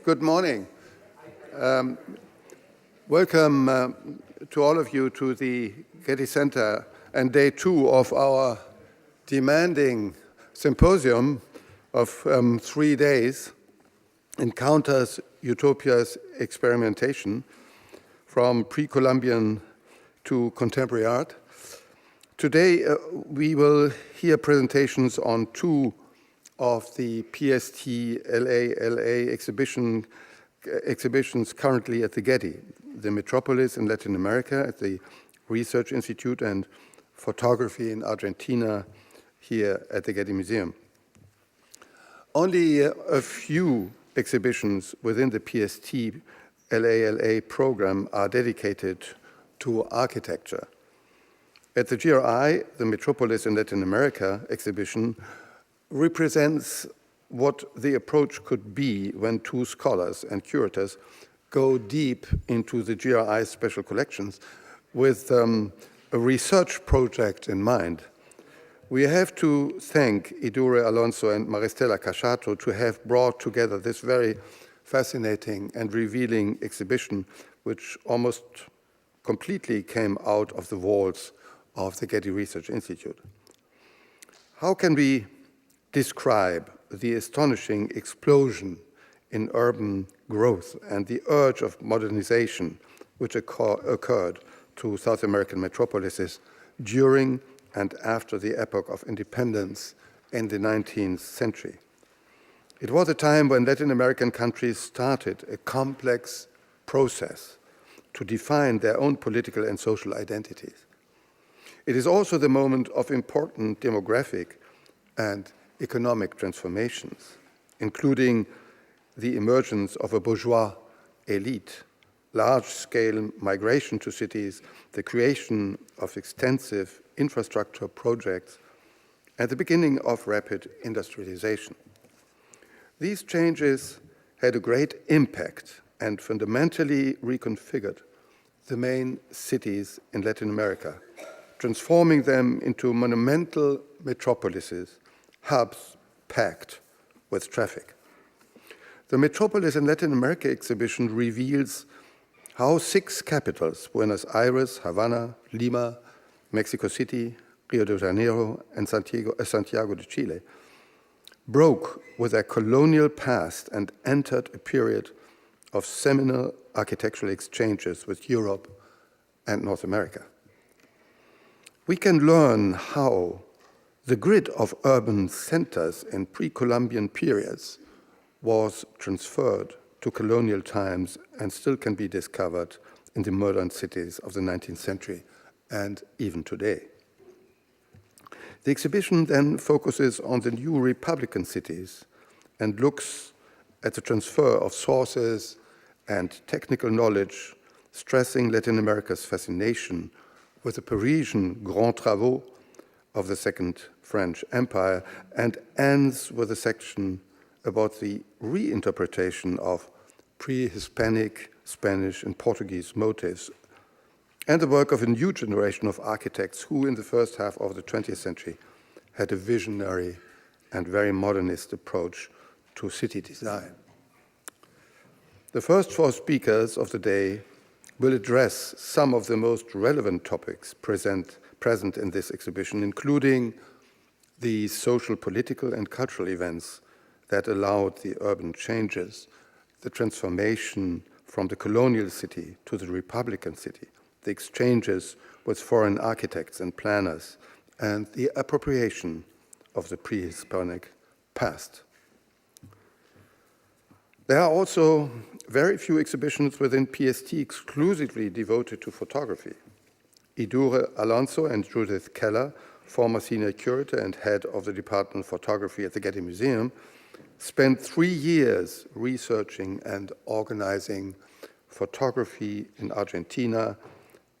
Good morning. Welcome to all of you to the Getty Center and day 2 of our demanding symposium of 3 days, Encounters, Utopias, Experimentation, from Pre-Columbian to Contemporary Art. Today we will hear presentations on 2 of the PST LA exhibitions currently at the Getty, the Metropolis in Latin America at the Research Institute and Photography in Argentina here at the Getty Museum. Only a few exhibitions within the PST LA program are dedicated to architecture. At the GRI, the Metropolis in Latin America exhibition represents what the approach could be when 2 scholars and curators go deep into the GRI special collections with a research project in mind. We have to thank Idurre, Alonso, and Maristella Casciato to have brought together this very fascinating and revealing exhibition, which almost completely came out of the walls of the Getty Research Institute. How can we describe the astonishing explosion in urban growth and the urge of modernization which occurred to South American metropolises during and after the epoch of independence in the 19th century? It was a time when Latin American countries started a complex process to define their own political and social identities. It is also the moment of important demographic and economic transformations, including the emergence of a bourgeois elite, large-scale migration to cities, the creation of extensive infrastructure projects, and the beginning of rapid industrialization. These changes had a great impact and fundamentally reconfigured the main cities in Latin America, transforming them into monumental metropolises, hubs packed with traffic. The Metropolis in Latin America exhibition reveals how 6 capitals, Buenos Aires, Havana, Lima, Mexico City, Rio de Janeiro, and Santiago de Chile, broke with their colonial past and entered a period of seminal architectural exchanges with Europe and North America. We can learn how the grid of urban centers in pre-Columbian periods was transferred to colonial times and still can be discovered in the modern cities of the 19th century and even today. The exhibition then focuses on the new Republican cities and looks at the transfer of sources and technical knowledge, stressing Latin America's fascination with the Parisian Grands Travaux of the Second French Empire, and ends with a section about the reinterpretation of pre-Hispanic, Spanish, and Portuguese motifs, and the work of a new generation of architects who, in the first half of the 20th century, had a visionary and very modernist approach to city design. The first 4 speakers of the day will address some of the most relevant topics present in this exhibition, including the social, political, and cultural events that allowed the urban changes, the transformation from the colonial city to the Republican city, the exchanges with foreign architects and planners, and the appropriation of the pre-Hispanic past. There are also very few exhibitions within PST exclusively devoted to photography. Idurre, Alonso, and Judith Keller, former senior curator and head of the Department of Photography at the Getty Museum, spent 3 years researching and organizing photography in Argentina,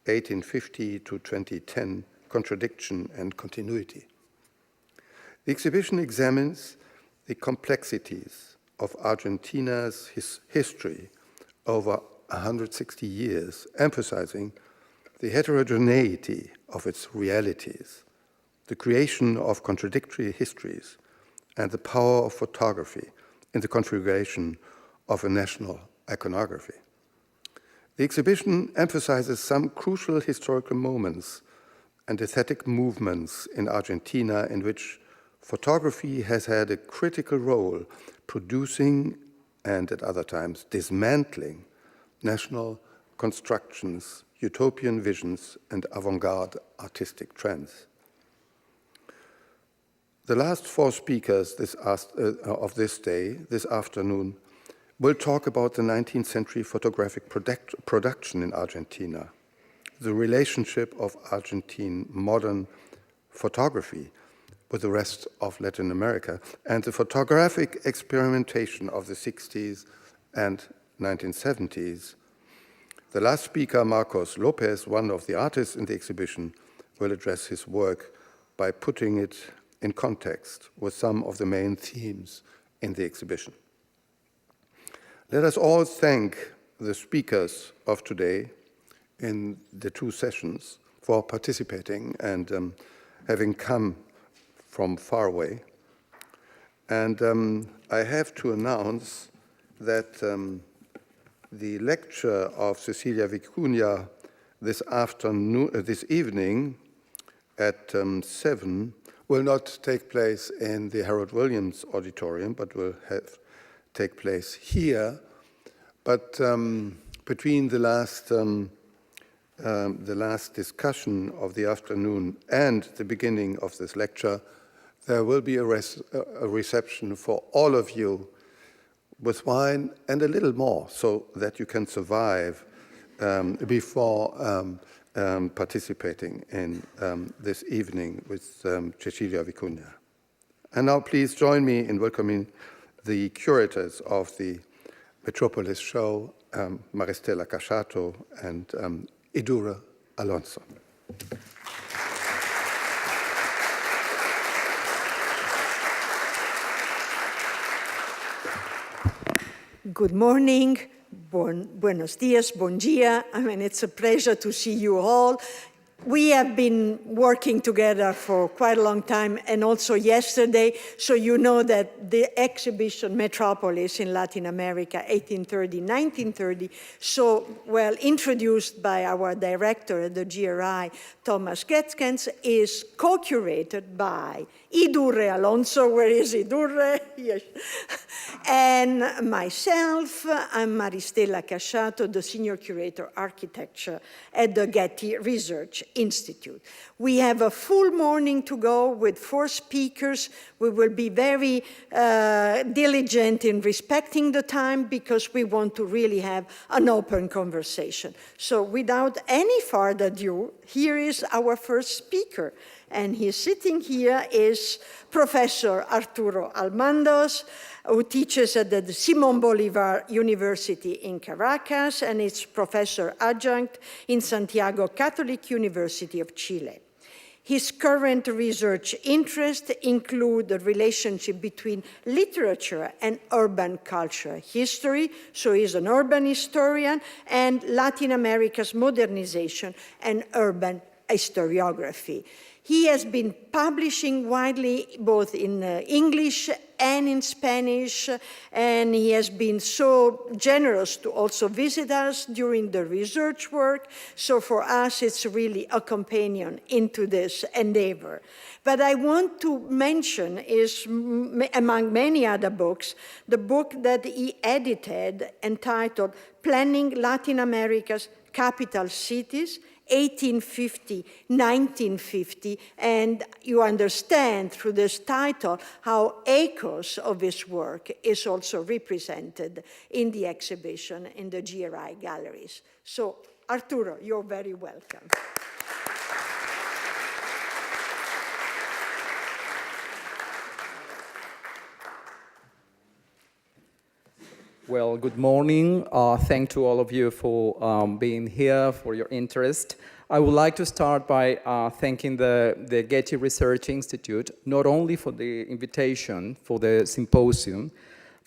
1850 to 2010, contradiction and continuity. The exhibition examines the complexities of Argentina's history over 160 years, emphasizing the heterogeneity of its realities, the creation of contradictory histories, and the power of photography in the configuration of a national iconography. The exhibition emphasizes some crucial historical moments and aesthetic movements in Argentina in which photography has had a critical role producing and at other times dismantling national constructions, utopian visions, and avant-garde artistic trends. The last four speakers of this day, this afternoon, will talk about the 19th century photographic production in Argentina, the relationship of Argentine modern photography with the rest of Latin America, and the photographic experimentation of the 60s and 1970s. The last speaker, Marcos Lopez, one of the artists in the exhibition, will address his work by putting it in context with some of the main themes in the exhibition. Let us all thank the speakers of today in the two sessions for participating and having come from far away. And I have to announce that the lecture of Cecilia Vicuña this evening at 7 will not take place in the Harold Williams Auditorium, but will take place here. But between the last discussion of the afternoon and the beginning of this lecture, there will be a reception for all of you with wine and a little more, so that you can survive before participating in this evening with Cecilia Vicuña. And now please join me in welcoming the curators of the Metropolis show, Maristella Casciato and Idurre Alonso. Good morning, buenos dias, bon dia. I mean, it's a pleasure to see you all. We have been working together for quite a long time, and also yesterday, so you know that the exhibition Metropolis in Latin America, 1830-1930, so well introduced by our director at the GRI, Thomas Gaehtgens, is co-curated by Idurre Alonso. Where is Idurre? Yes. And myself, I'm Maristella Casciato, the Senior Curator Architecture at the Getty Research Institute. We have a full morning to go with 4 speakers. We will be very diligent in respecting the time because we want to really have an open conversation. So without any further ado, here is our first speaker. And he's sitting here is Professor Arturo Almandoz, who teaches at the Simón Bolívar University in Caracas, and is professor adjunct in Santiago Catholic University of Chile. His current research interests include the relationship between literature and urban culture history, so he's an urban historian, and Latin America's modernization and urban historiography. He has been publishing widely, both in English and in Spanish, and he has been so generous to also visit us during the research work. So for us, it's really a companion into this endeavor. But I want to mention is, among many other books, the book that he edited entitled Planning Latin America's Capital Cities, 1850-1950, and you understand through this title how echoes of his work is also represented in the exhibition in the GRI galleries. So, Arturo, you're very welcome. Well, good morning. Thanks to all of you for being here, for your interest. I would like to start by thanking the Getty Research Institute, not only for the invitation for the symposium,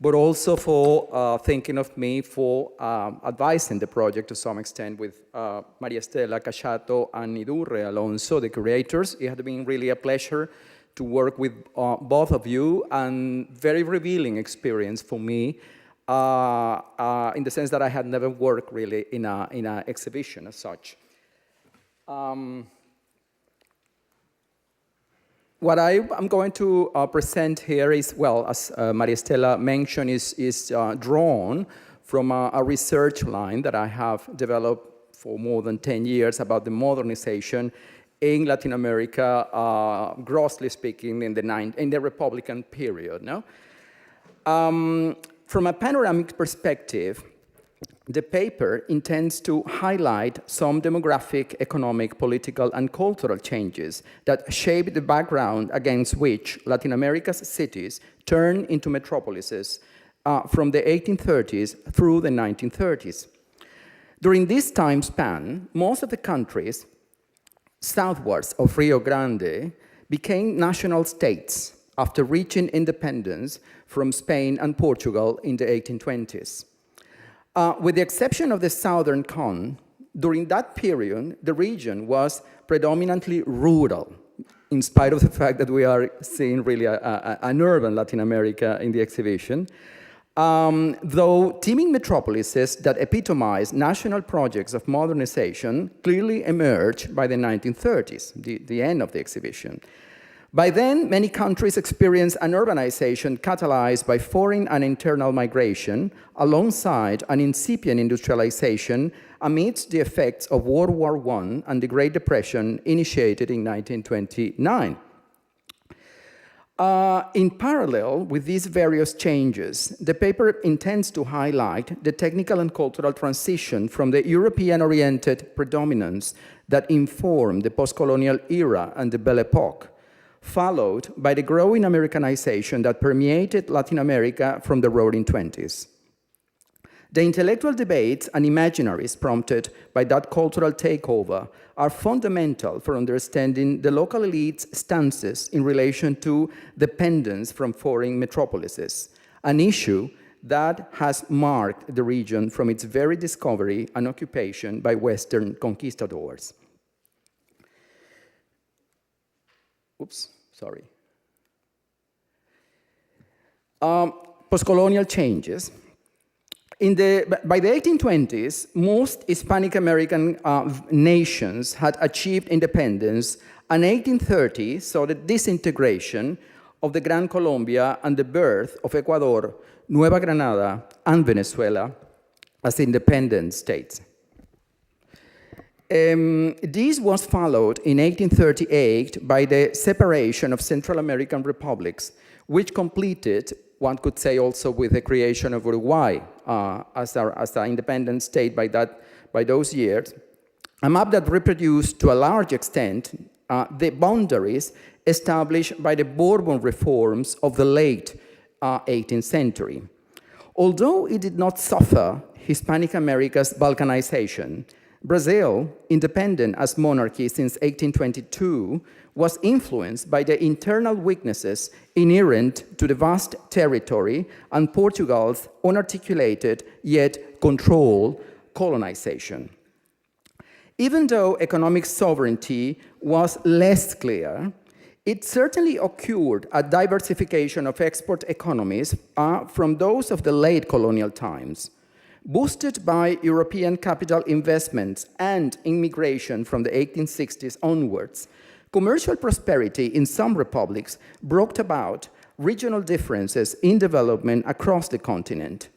but also for thinking of me for advising the project to some extent with Maristella Casciato and Idurre Alonso, the curators. It has been really a pleasure to work with both of you, and very revealing experience for me. in the sense that I had never worked really in an exhibition as such. What I'm going to present here is, well, as Maristella mentioned, is drawn from a research line that I have developed for more than 10 years about the modernization in Latin America, grossly speaking, in the Republican period. No? From a panoramic perspective, the paper intends to highlight some demographic, economic, political, and cultural changes that shape the background against which Latin America's cities turned into metropolises from the 1830s through the 1930s. During this time span, most of the countries southwards of Rio Grande became national states after reaching independence from Spain and Portugal in the 1820s. With the exception of the southern cone, during that period, the region was predominantly rural, in spite of the fact that we are seeing really an urban Latin America in the exhibition. Though teeming metropolises that epitomize national projects of modernization clearly emerged by the 1930s, the end of the exhibition. By then, many countries experienced an urbanization catalyzed by foreign and internal migration, alongside an incipient industrialization amidst the effects of World War I and the Great Depression initiated in 1929. In parallel with these various changes, the paper intends to highlight the technical and cultural transition from the European-oriented predominance that informed the post-colonial era and the Belle Epoque, followed by the growing Americanization that permeated Latin America from the Roaring Twenties. The intellectual debates and imaginaries prompted by that cultural takeover are fundamental for understanding the local elite's stances in relation to dependence from foreign metropolises, an issue that has marked the region from its very discovery and occupation by Western conquistadors. Oops, sorry. Postcolonial changes. By the 1820s, most Hispanic American nations had achieved independence, and 1830 saw the disintegration of the Gran Colombia and the birth of Ecuador, Nueva Granada, and Venezuela as independent states. This was followed in 1838 by the separation of Central American republics, which completed, one could say also with the creation of Uruguay as an independent state by those years, a map that reproduced to a large extent the boundaries established by the Bourbon reforms of the late 18th century. Although it did not suffer Hispanic America's Balkanization, Brazil, independent as monarchy since 1822, was influenced by the internal weaknesses inherent to the vast territory and Portugal's unarticulated yet controlled colonization. Even though economic sovereignty was less clear, it certainly occurred a diversification of export economies from those of the late colonial times. Boosted by European capital investments and immigration from the 1860s onwards, commercial prosperity in some republics brought about regional differences in development across the continent.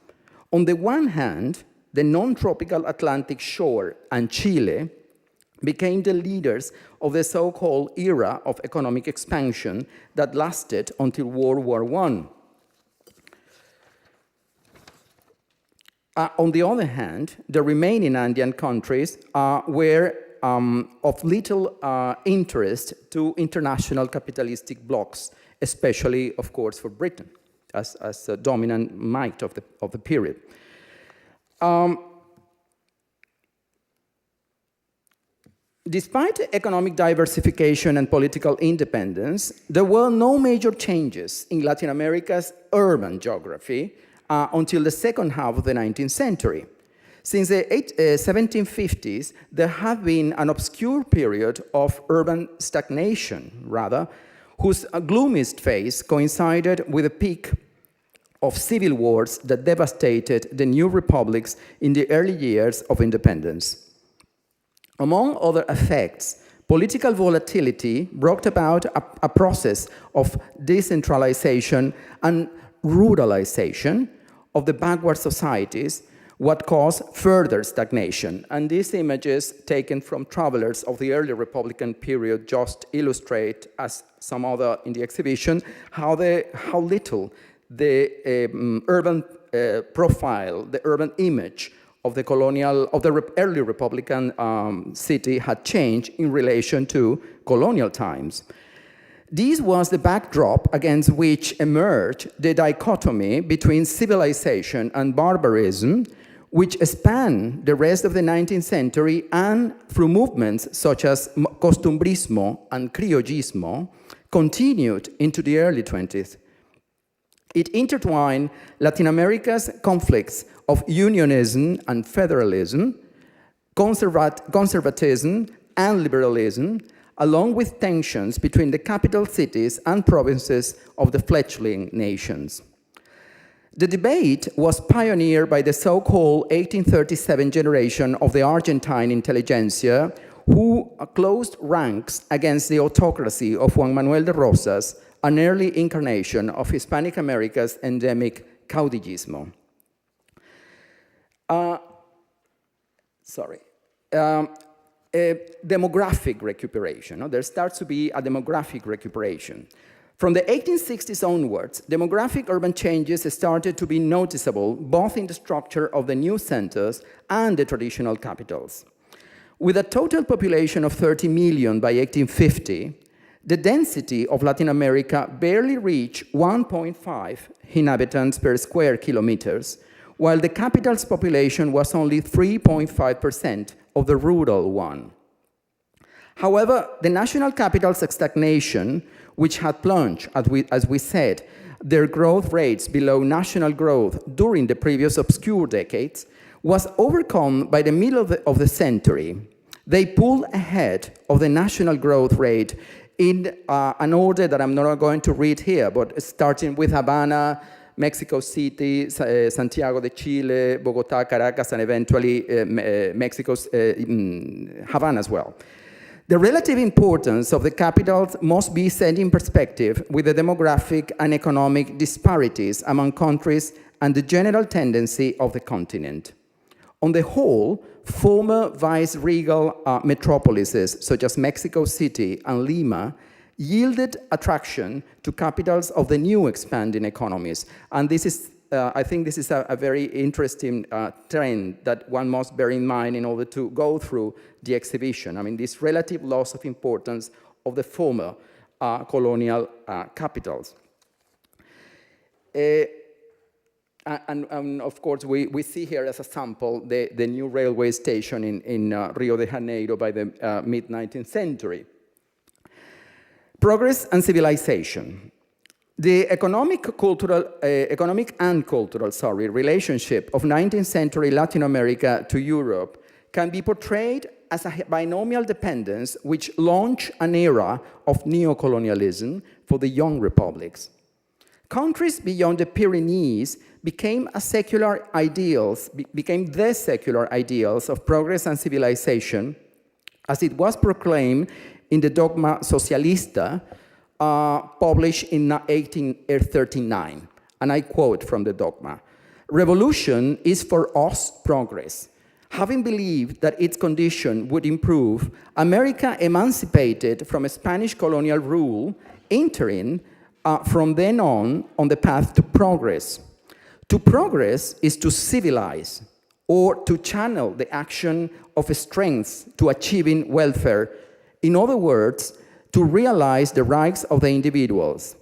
On the one hand, the non-tropical Atlantic shore and Chile became the leaders of the so-called era of economic expansion that lasted until World War I. On the other hand, the remaining Andean countries were of little interest to international capitalistic blocs, especially, of course, for Britain, as a dominant might of the period. Despite economic diversification and political independence, there were no major changes in Latin America's urban geography until the second half of the 19th century. Since the 1750s, there had been an obscure period of urban stagnation, rather, whose gloomiest phase coincided with the peak of civil wars that devastated the new republics in the early years of independence. Among other effects, political volatility brought about a process of decentralization and ruralization of the backward societies, what caused further stagnation. And these images taken from travelers of the early Republican period just illustrate, as some other in the exhibition, how little the urban profile, the urban image of the early Republican city had changed in relation to colonial times. This was the backdrop against which emerged the dichotomy between civilization and barbarism, which spanned the rest of the 19th century and through movements such as costumbrismo and criollismo continued into the early 20th. It intertwined Latin America's conflicts of unionism and federalism, conservatism and liberalism, along with tensions between the capital cities and provinces of the fledgling nations. The debate was pioneered by the so-called 1837 generation of the Argentine intelligentsia, who closed ranks against the autocracy of Juan Manuel de Rosas, an early incarnation of Hispanic America's endemic caudillismo. Demographic recuperation. There starts to be a demographic recuperation. From the 1860s onwards, demographic urban changes started to be noticeable both in the structure of the new centers and the traditional capitals. With a total population of 30 million by 1850, the density of Latin America barely reached 1.5 inhabitants per square kilometers, while the capital's population was only 3.5% of the rural one. However, the national capital's stagnation, which had plunged, as we said, their growth rates below national growth during the previous obscure decades, was overcome by the middle of the century. They pulled ahead of the national growth rate in an order that I'm not going to read here, but starting with Havana, Mexico City, Santiago de Chile, Bogotá, Caracas, and eventually Havana as well. The relative importance of the capitals must be set in perspective with the demographic and economic disparities among countries and the general tendency of the continent. On the whole, former viceregal metropolises such as Mexico City and Lima yielded attraction to capitals of the new expanding economies. And this is, I think this is a very interesting trend that one must bear in mind in order to go through the exhibition. I mean, this relative loss of importance of the former colonial capitals. And of course, we see here as a sample the new railway station in Rio de Janeiro by the mid-19th century. Progress and civilization. The economic and cultural relationship of 19th century Latin America to Europe can be portrayed as a binomial dependence which launched an era of neocolonialism for the young republics. Countries beyond the Pyrenees became the secular ideals of progress and civilization, as it was proclaimed in the Dogma Socialista, published in 1839. And I quote from the dogma: "Revolution is for us progress. Having believed that its condition would improve, America emancipated from Spanish colonial rule, entering from then on the path to progress. To progress is to civilize, or to channel the action of strength to achieving welfare. In other words, to realize the rights of the individuals.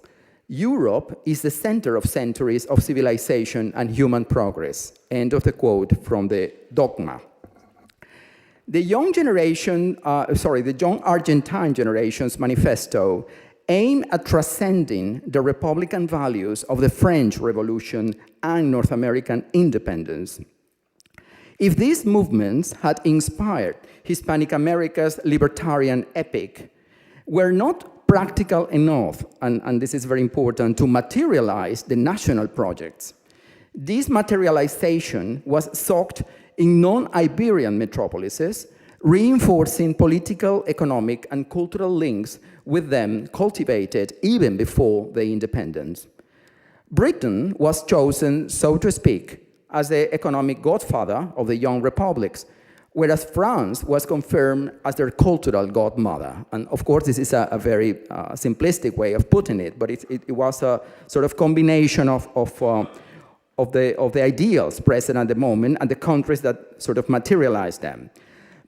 Europe is the center of centuries of civilization and human progress." End of the quote from the dogma. The young Argentine generation's manifesto aimed at transcending the republican values of the French Revolution and North American independence. If these movements had inspired Hispanic America's libertarian epic, were not practical enough, and this is very important, to materialize the national projects. This materialization was sought in non-Iberian metropolises, reinforcing political, economic, and cultural links with them cultivated even before the independence. Britain was chosen, so to speak, as the economic godfather of the young republics, whereas France was confirmed as their cultural godmother. And of course, this is a very simplistic way of putting it, but it was a sort of combination of the ideals present at the moment and the countries that sort of materialized them.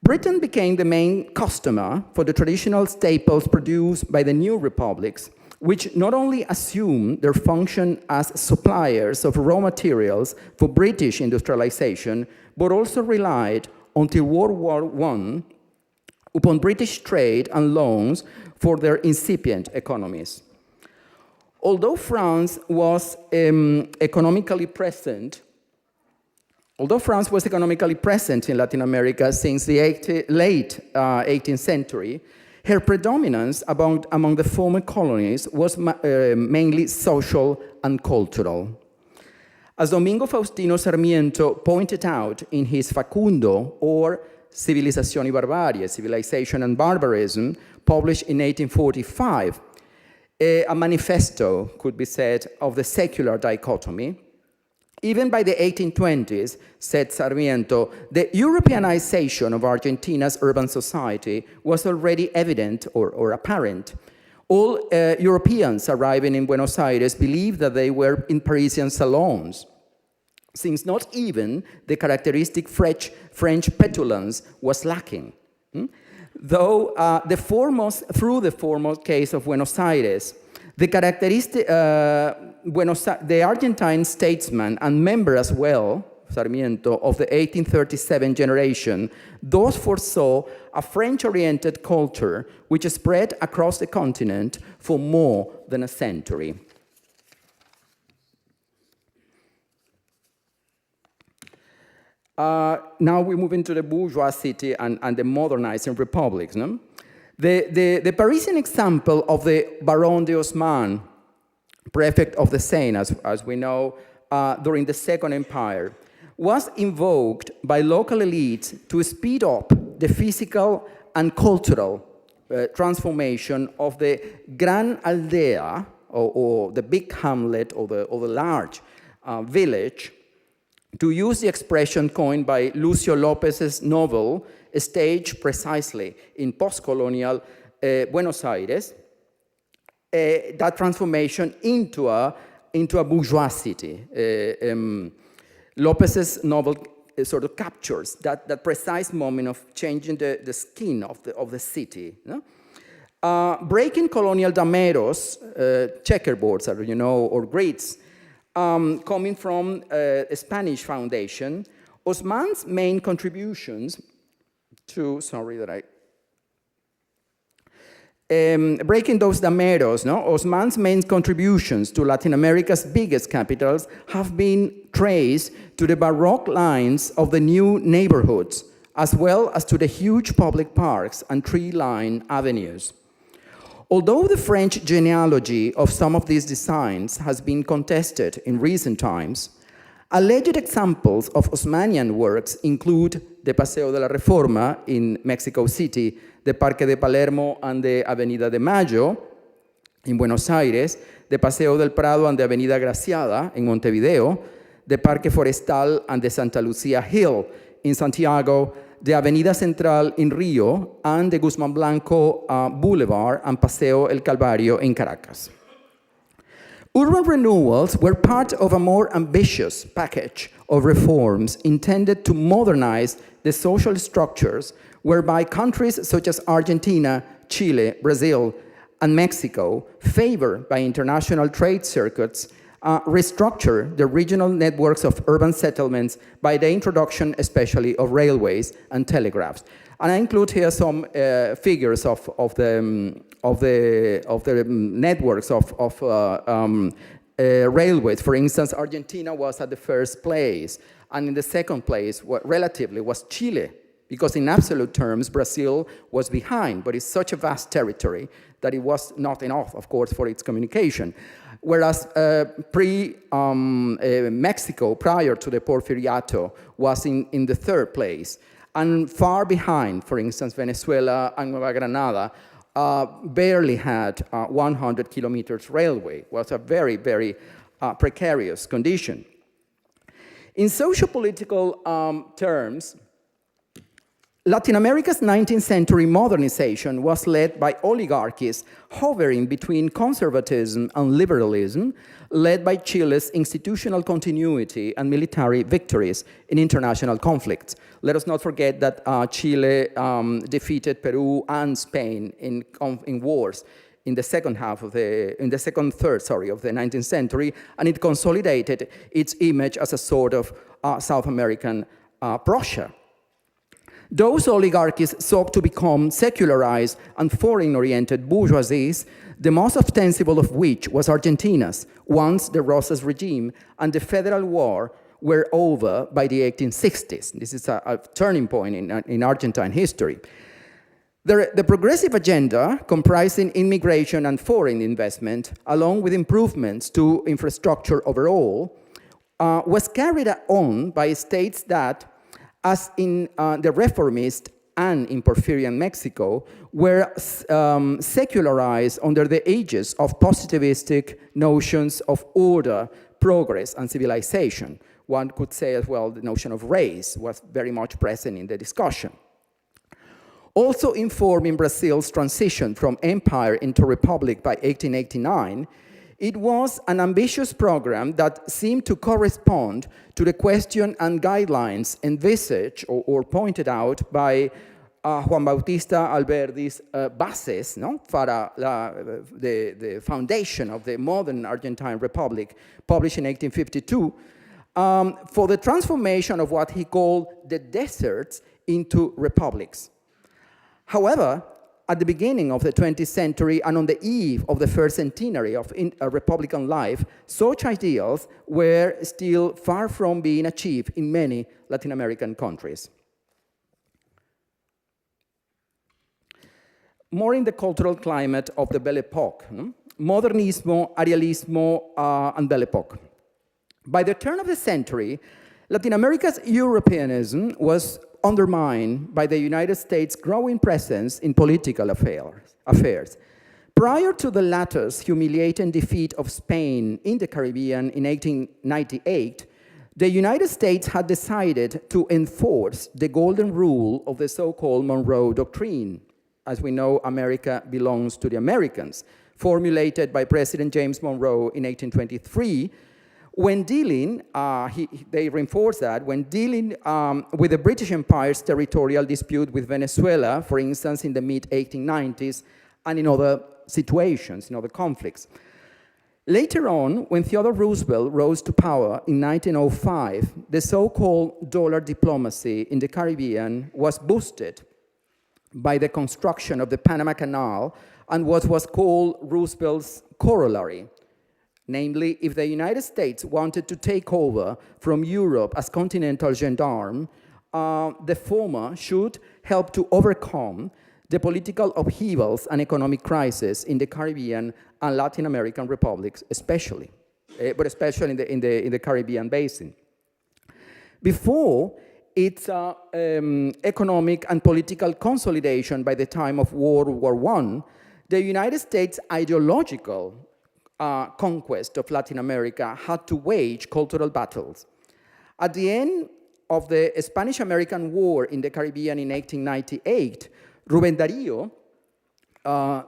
Britain became the main customer for the traditional staples produced by the new republics, which not only assumed their function as suppliers of raw materials for British industrialization, but also relied until World War I upon British trade and loans for their incipient economies. Although France was economically present in Latin America since the late 18th century, her predominance among the former colonies was mainly social and cultural. As Domingo Faustino Sarmiento pointed out in his Facundo, or Civilización y Barbarie, Civilization and Barbarism, published in 1845, a manifesto, could be said, of the secular dichotomy. Even by the 1820s, said Sarmiento, the Europeanization of Argentina's urban society was already evident or apparent. All Europeans arriving in Buenos Aires believed that they were in Parisian salons, since not even the characteristic French petulance was lacking. Though through the foremost case of Buenos Aires, the Argentine statesman and member as well, Sarmiento, of the 1837 generation, thus foresaw a French-oriented culture which spread across the continent for more than a century. Now we move into the bourgeois city and the modernizing republics. No? The Parisian example of the Baron de Haussmann, prefect of the Seine, as we know, during the Second Empire, was invoked by local elites to speed up the physical and cultural transformation of the Gran Aldea, or the big hamlet, or the large village, to use the expression coined by Lucio Lopez's novel, staged precisely in post-colonial Buenos Aires, that transformation into a bourgeois city. Lopez's novel sort of captures that precise moment of changing the skin of the city. No? Breaking colonial dameros, checkerboards, you know, or grids, coming from a Spanish foundation, Haussmann's main contributions to, breaking those dameros, no? Haussmann's main contributions to Latin America's biggest capitals have been traced to the Baroque lines of the new neighborhoods, as well as to the huge public parks and tree-lined avenues. Although the French genealogy of some of these designs has been contested in recent times, alleged examples of Haussmannian works include the Paseo de la Reforma in Mexico City, the Parque de Palermo and the Avenida de Mayo in Buenos Aires, the Paseo del Prado and the Avenida Graciada in Montevideo, the Parque Forestal and the Santa Lucia Hill in Santiago, the Avenida Central in Rio, and the Guzman Blanco Boulevard and Paseo El Calvario in Caracas. Urban renewals were part of a more ambitious package of reforms intended to modernize the social structures whereby countries such as Argentina, Chile, Brazil, and Mexico, favored by international trade circuits, restructure the regional networks of urban settlements by the introduction especially of railways and telegraphs. And I include here some figures of the networks of railways. For instance, Argentina was at the first place, and in the second place, relatively, was Chile. because in absolute terms, Brazil was behind, but it's such a vast territory that it was not enough, of course, for its communication. Whereas Mexico, prior to the Porfiriato, was in the third place. And far behind, for instance, Venezuela and Nueva Granada barely had 100 kilometers railway. It was a very, very precarious condition. In socio-political terms, Latin America's 19th century modernization was led by oligarchies hovering between conservatism and liberalism, led by Chile's institutional continuity and military victories in international conflicts. Let us not forget that Chile defeated Peru and Spain in wars in the second third of the 19th century, and it consolidated its image as a sort of South American Prussia. Those oligarchies sought to become secularized and foreign-oriented bourgeoisies, the most ostensible of which was Argentina's, once the Rosas regime and the Federal War were over by the 1860s. This is a turning point in Argentine history. The progressive agenda, comprising immigration and foreign investment, along with improvements to infrastructure overall, was carried on by states that, as in the Reformist and in Porfirian Mexico, were secularized under the aegis of positivistic notions of order, progress, and civilization. One could say as well the notion of race was very much present in the discussion. Also informing Brazil's transition from empire into republic by 1889, it was an ambitious program that seemed to correspond to the question and guidelines envisaged or pointed out by Juan Bautista Alberdi's Bases, no? Para the foundation of the modern Argentine Republic, published in 1852, for the transformation of what he called the deserts into republics. However, at the beginning of the 20th century and on the eve of the first centenary of Republican life, such ideals were still far from being achieved in many Latin American countries. More in the cultural climate of the Belle Époque, Modernismo, Arialismo, and Belle Époque. By the turn of the century, Latin America's Europeanism was undermined by the United States' growing presence in political affairs. Prior to the latter's humiliating defeat of Spain in the Caribbean in 1898, the United States had decided to enforce the golden rule of the so-called Monroe Doctrine. As we know, America belongs to the Americans, formulated by President James Monroe in 1823, when dealing, they reinforced that, when dealing with the British Empire's territorial dispute with Venezuela, for instance, in the mid-1890s, and in other situations, in other conflicts. Later on, when Theodore Roosevelt rose to power in 1905, the so-called dollar diplomacy in the Caribbean was boosted by the construction of the Panama Canal and what was called Roosevelt's corollary. Namely, if the United States wanted to take over from Europe as continental gendarme, the former should help to overcome the political upheavals and economic crisis in the Caribbean and Latin American republics, especially, but especially in the Caribbean basin. Before its economic and political consolidation by the time of World War I, the United States' ideological conquest of Latin America had to wage cultural battles. At the end of the Spanish-American War in the Caribbean in 1898, Rubén Darío,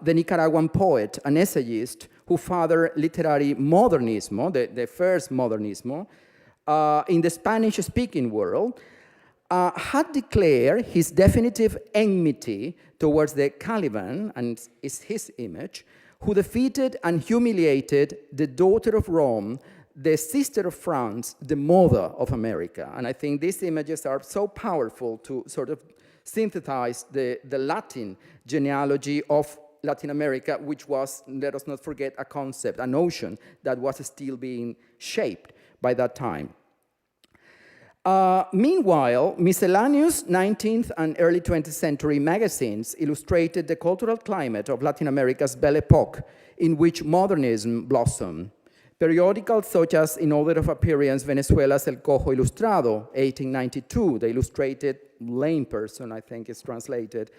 the Nicaraguan poet and essayist who fathered literary modernismo, the first modernismo, in the Spanish-speaking world, had declared his definitive enmity towards the Caliban, and is his image, who defeated and humiliated the daughter of Rome, the sister of France, the mother of America. And I think these images are so powerful to sort of synthesize the Latin genealogy of Latin America, which was, let us not forget, a concept, a notion that was still being shaped by that time. Meanwhile, miscellaneous 19th and early 20th century magazines illustrated the cultural climate of Latin America's Belle Époque, in which modernism blossomed. Periodicals such as, in order of appearance, Venezuela's El Cojo Ilustrado, 1892, the illustrated lame person, I think is translated,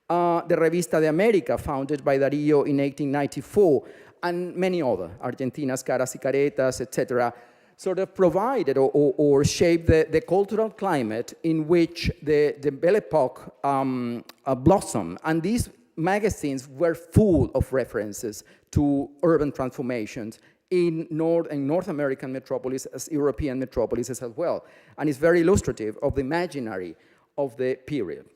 the Revista de América, founded by Darío in 1894, and many other, Argentina's Caras y Caretas, etc., sort of provided or shaped the cultural climate in which the Belle Époque blossomed. And these magazines were full of references to urban transformations in North American metropolis as European metropolises as well. And it's very illustrative of the imaginary of the period.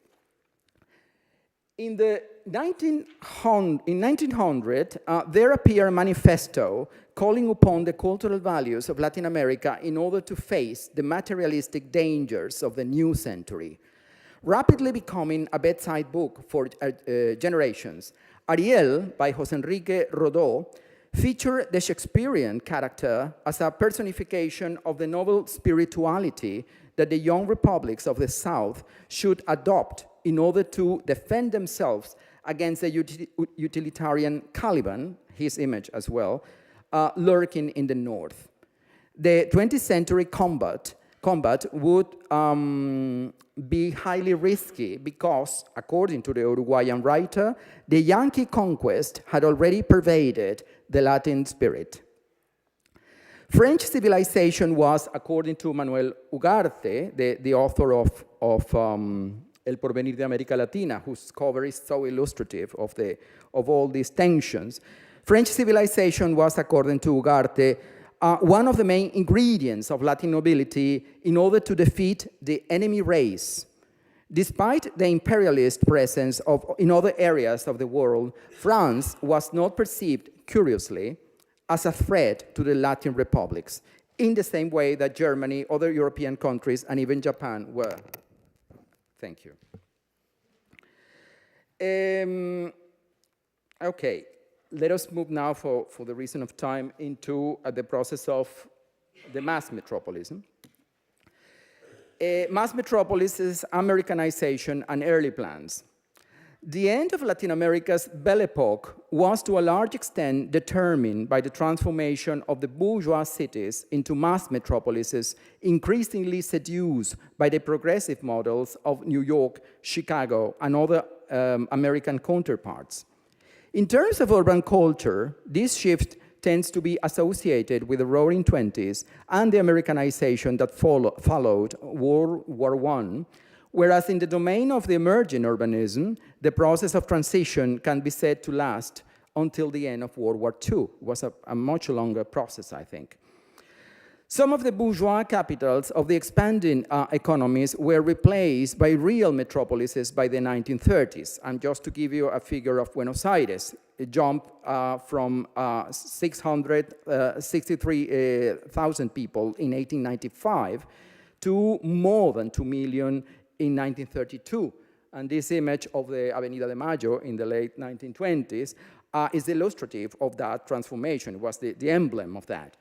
In 1900, there appeared a manifesto calling upon the cultural values of Latin America in order to face the materialistic dangers of the new century. Rapidly becoming a bedside book for generations, Ariel, by José Enrique Rodó, featured the Shakespearean character as a personification of the noble spirituality that the young republics of the South should adopt in order to defend themselves against the utilitarian Caliban, his image as well, lurking in the north. The 20th century combat would be highly risky because, according to the Uruguayan writer, the Yankee conquest had already pervaded the Latin spirit. French civilization was, according to Manuel Ugarte, the author of El Porvenir de América Latina, whose cover is so illustrative of all these tensions. French civilization was, according to Ugarte, one of the main ingredients of Latin nobility in order to defeat the enemy race. Despite the imperialist presence in other areas of the world, France was not perceived, curiously, as a threat to the Latin republics, in the same way that Germany, other European countries, and even Japan were. Thank you. Okay, let us move now, for the reason of time, into the process of the mass metropolism. Mass metropolises, Americanization, and early plans. The end of Latin America's Belle Époque was to a large extent determined by the transformation of the bourgeois cities into mass metropolises, increasingly seduced by the progressive models of New York, Chicago, and other American counterparts. In terms of urban culture, this shift tends to be associated with the Roaring Twenties and the Americanization that followed World War I, whereas in the domain of the emerging urbanism, the process of transition can be said to last until the end of World War II. It was a much longer process, I think. Some of the bourgeois capitals of the expanding economies were replaced by real metropolises by the 1930s. And just to give you a figure of Buenos Aires, it jumped from 663,000 people in 1895 to more than 2 million in 1932. And this image of the Avenida de Mayo in the late 1920s is illustrative of that transformation. It was the emblem of that.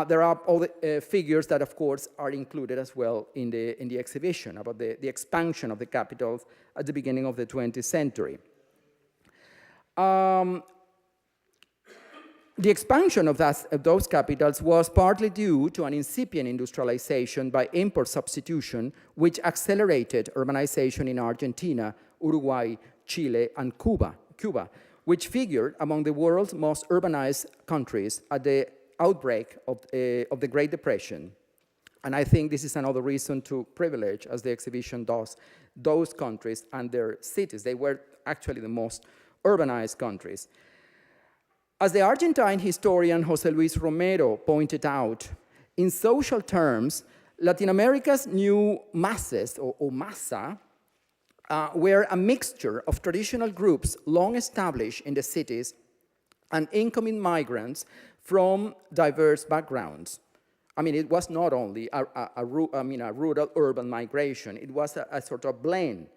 There are other figures that, of course, are included as well in the exhibition about the expansion of the capitals at the beginning of the 20th century. The expansion of those capitals was partly due to an incipient industrialization by import substitution, which accelerated urbanization in Argentina, Uruguay, Chile, and Cuba, which figured among the world's most urbanized countries at the outbreak of the Great Depression. And I think this is another reason to privilege, as the exhibition does, those countries and their cities. They were actually the most urbanized countries. As the Argentine historian José Luis Romero pointed out, in social terms, Latin America's new masses, or masa, were a mixture of traditional groups long established in the cities and incoming migrants from diverse backgrounds. I mean, it was not only a rural-urban migration, it was a sort of blend,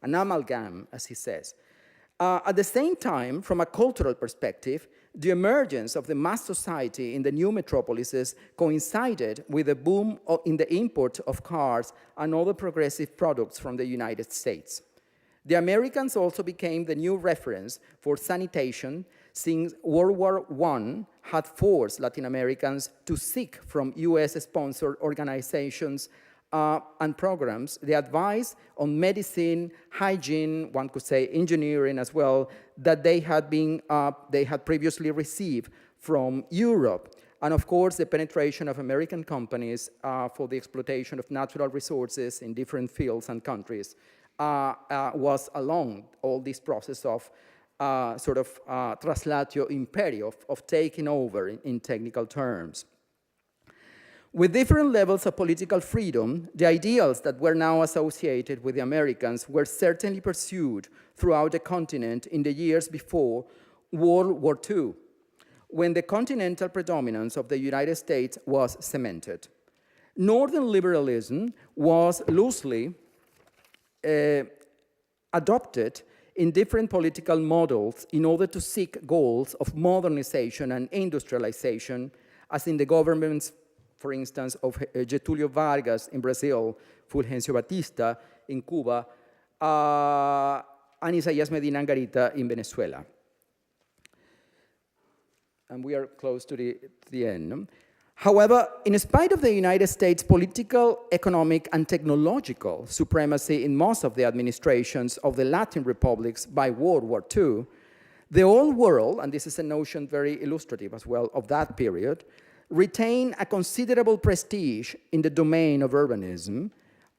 an amalgam, as he says. At the same time, from a cultural perspective, the emergence of the mass society in the new metropolises coincided with a boom in the import of cars and other progressive products from the United States. The Americans also became the new reference for sanitation, since World War I had forced Latin Americans to seek from US-sponsored organizations and programs the advice on medicine, hygiene, one could say engineering as well, that they had previously received from Europe. And of course, the penetration of American companies for the exploitation of natural resources in different fields and countries was along all this process of traslatio imperio, of taking over in technical terms. With different levels of political freedom, the ideals that were now associated with the Americans were certainly pursued throughout the continent in the years before World War II, when the continental predominance of the United States was cemented. Northern liberalism was loosely adopted in different political models in order to seek goals of modernization and industrialization, as in the governments, for instance, of Getúlio Vargas in Brazil, Fulgencio Batista in Cuba, and Isaías Medina Angarita in Venezuela. And we are close to the end. However, in spite of the United States' political, economic, and technological supremacy in most of the administrations of the Latin republics by World War II, the old world, and this is a notion very illustrative as well of that period, retained a considerable prestige in the domain of urbanism,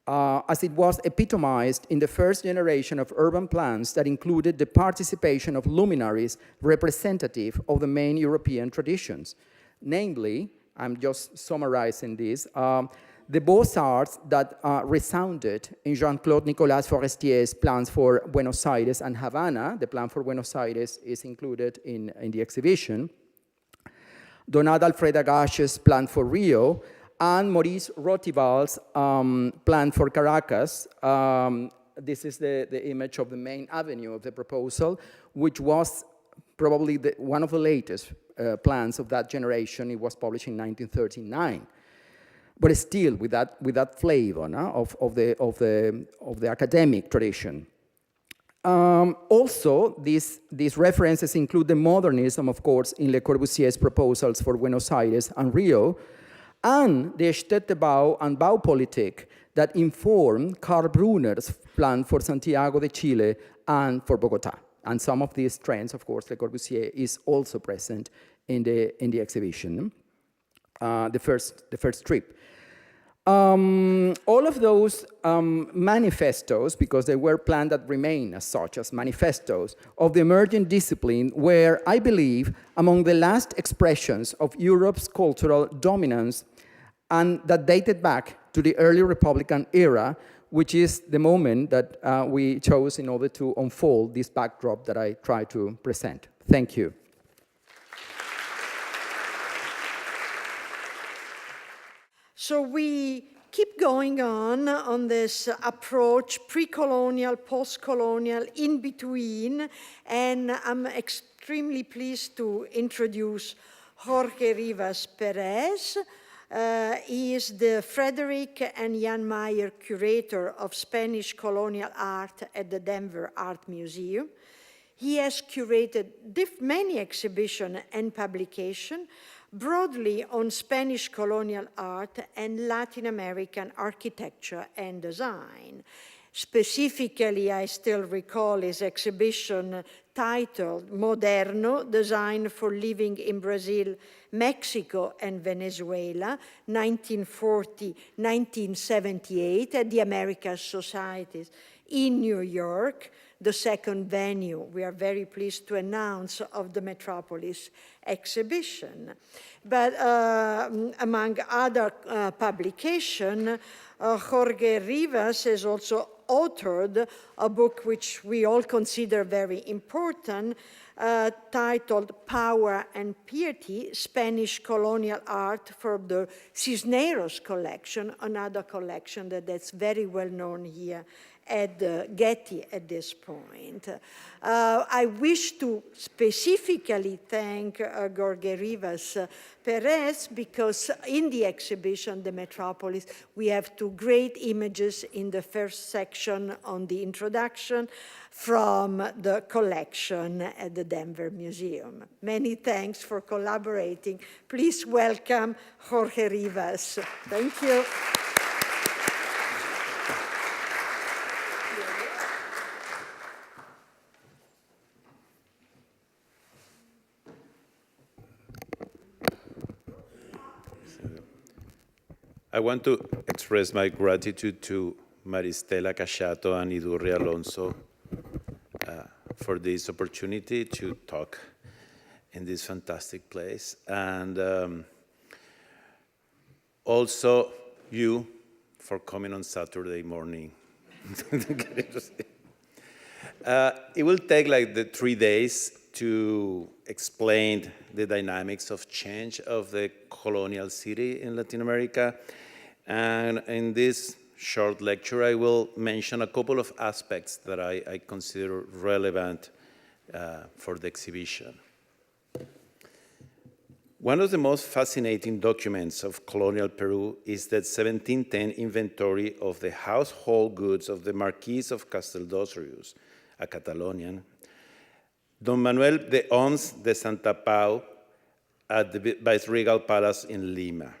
as it was epitomized in the first generation of urban plans that included the participation of luminaries representative of the main European traditions. Namely, I'm just summarizing this, the Beaux-Arts that resounded in Jean-Claude Nicolas Forestier's plans for Buenos Aires and Havana. The plan for Buenos Aires is included in the exhibition. Donat Alfreda Gache's plan for Rio, and Maurice Rotival's plan for Caracas. This is the image of the main avenue of the proposal, which was probably one of the latest plans of that generation. It was published in 1939, but still with that flavor of the academic tradition. Also, these references include the modernism, of course, in Le Corbusier's proposals for Buenos Aires and Rio, and the Städtebau and Baupolitik that informed Karl Brunner's plan for Santiago de Chile and for Bogota. And some of these trends, of course, Le Corbusier is also present in the exhibition, the first trip. All of those manifestos, because they were planned that remain as such, as manifestos of the emerging discipline, were, I believe, among the last expressions of Europe's cultural dominance, and that dated back to the early Republican era, which is the moment that we chose in order to unfold this backdrop that I try to present. Thank you. So we keep going on this approach, pre-colonial, post-colonial, in between, and I'm extremely pleased to introduce Jorge Rivas Perez. He is the Frederick and Jan Mayer Curator of Spanish Colonial Art at the Denver Art Museum. He has curated many exhibitions and publications broadly on Spanish colonial art and Latin American architecture and design. Specifically, I still recall his exhibition titled Moderno, Design for Living in Brazil, Mexico, and Venezuela, 1940-1978, at the American Societies in New York, the second venue, we are very pleased to announce, of the Metropolis exhibition. But among other publications, Jorge Rivas has also authored a book which we all consider very important, titled Power and Piety, Spanish Colonial Art for the Cisneros collection, another collection that's very well known here at Getty at this point. I wish to specifically thank Jorge Rivas Perez, because in the exhibition, The Metropolis, we have two great images in the first section on the introduction from the collection at the Denver Museum. Many thanks for collaborating. Please welcome Jorge Rivas. Thank you. I want to express my gratitude to Maristella, Casciato, and Idurre Alonso for this opportunity to talk in this fantastic place. And also you for coming on Saturday morning. It will take like the 3 days to explain the dynamics of change of the colonial city in Latin America. And in this short lecture, I will mention a couple of aspects that I consider relevant for the exhibition. One of the most fascinating documents of colonial Peru is the 1710 inventory of the household goods of the Marquis of Casteldosrius, a Catalonian, Don Manuel de Ons de Santa Pau at the Viceregal Palace in Lima.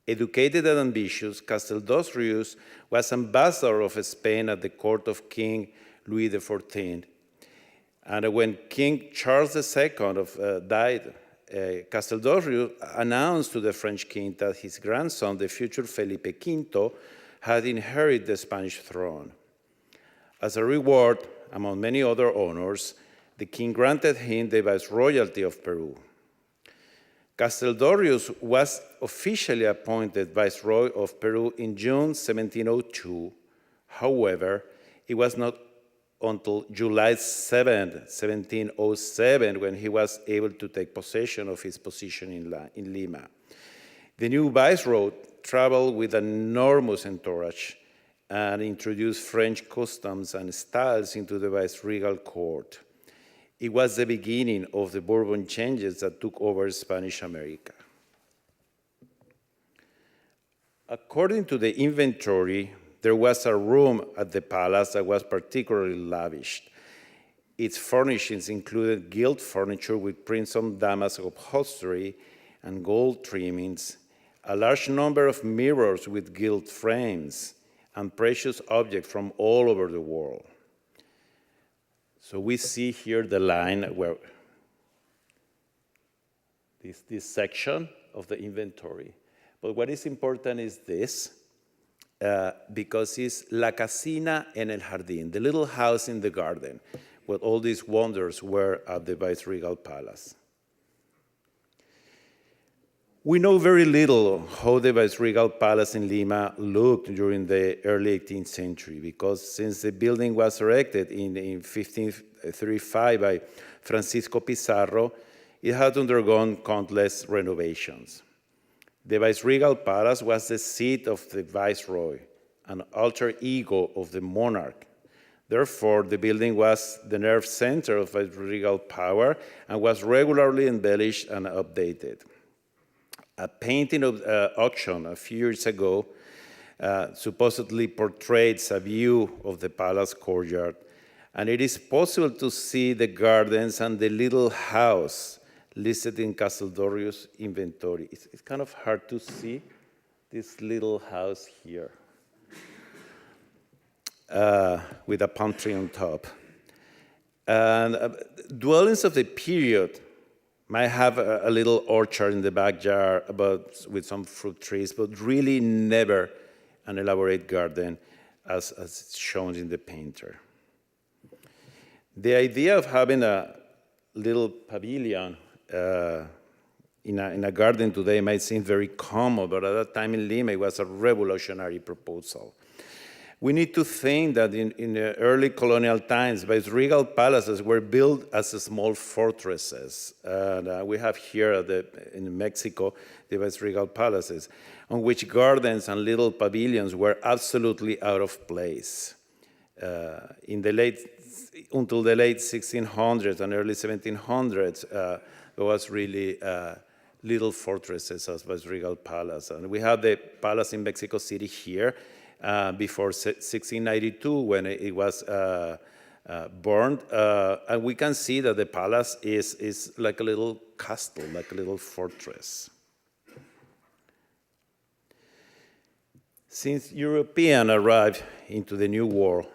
Educated and ambitious, Casteldosrius was ambassador of Spain at the court of King Louis XIV. And when King Charles II died, Casteldosrius announced to the French king that his grandson, the future Philippe Quinto, had inherited the Spanish throne. As a reward, among many other honors, the king granted him the viceroyalty of Peru. Casteldosrius was officially appointed Viceroy of Peru in June 1702. However, it was not until July 7, 1707, when he was able to take possession of his position in Lima. The new viceroy traveled with an enormous entourage and introduced French customs and styles into the viceregal court. It was the beginning of the Bourbon changes that took over Spanish America. According to the inventory, there was a room at the palace that was particularly lavished. Its furnishings included gilt furniture with crimson damask upholstery and gold trimmings, a large number of mirrors with gilt frames, and precious objects from all over the world. So we see here the line where this section of the inventory. But what is important is this, because it's La Casina en el Jardín, the little house in the garden, where all these wonders were at the Viceregal Palace. We know very little how the Viceregal Palace in Lima looked during the early 18th century, because since the building was erected in 1535 by Francisco Pizarro, it had undergone countless renovations. The Viceregal Palace was the seat of the viceroy, an alter ego of the monarch. Therefore, the building was the nerve center of viceregal power and was regularly embellished and updated. A painting of auction a few years ago supposedly portrays a view of the palace courtyard, and it is possible to see the gardens and the little house listed in Casteldosrius' inventory. It's kind of hard to see this little house here with a palm tree on top. And dwellings of the period might have a little orchard in the backyard with some fruit trees, but really never an elaborate garden as shown in the painter. The idea of having a little pavilion in a garden today might seem very common, but at that time in Lima, it was a revolutionary proposal. We need to think that in the early colonial times, viceregal palaces were built as small fortresses. And we have here in Mexico the viceregal palaces, on which gardens and little pavilions were absolutely out of place. Until the late 1600s and early 1700s, there was really little fortresses as viceregal palace. And we have the palace in Mexico City here, before 1692 when it was burned. And we can see that the palace is like a little castle, like a little fortress. Since Europeans arrived into the New World,